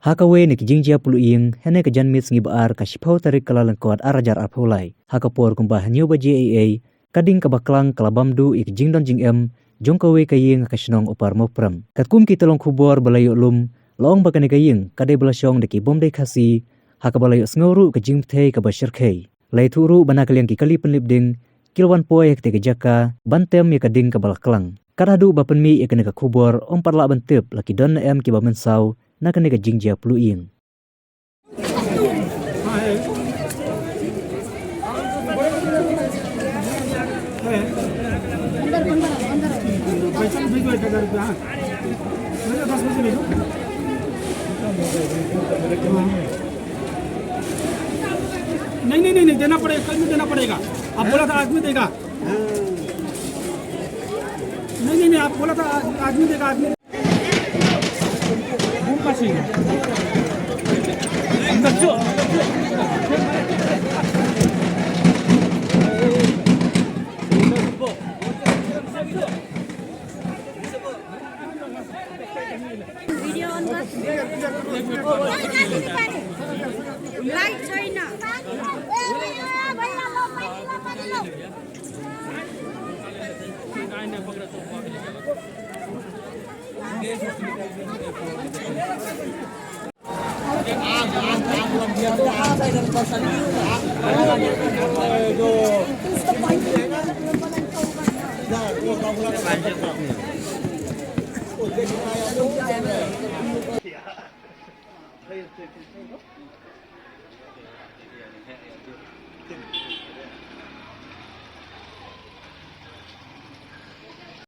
Hakawe ni kijingjia puluing hene ke janmit sengi baar ka shipau tarik kalalang kuat arajar arpulai. Hakapor kumbah nyu ba JAA kading kabaklang kalabamdu ik jingdon jingem jongkawe kaying kashnong upar mopram. Katkum kitalong kubor balayo lum long bakane kaying kade belasyong deki bomdai khasi hakabalayo sngoru ke jingtei ka basyirkhei. Laituru banakaliang ki kali penlibding kilwan poy hekte ke jaka bantem ya kading kabalaklang. Kadadu bapenmi ya kene ka kubor omparla bentip laki don em ki bamensau na kene ka jingjia puluing. नहीं देना पड़ेगा, कल में देना पड़ेगा। आप बोला था आदमी देगा। नहीं आप बोला था आदमी देगा, आदमी लाइट छैन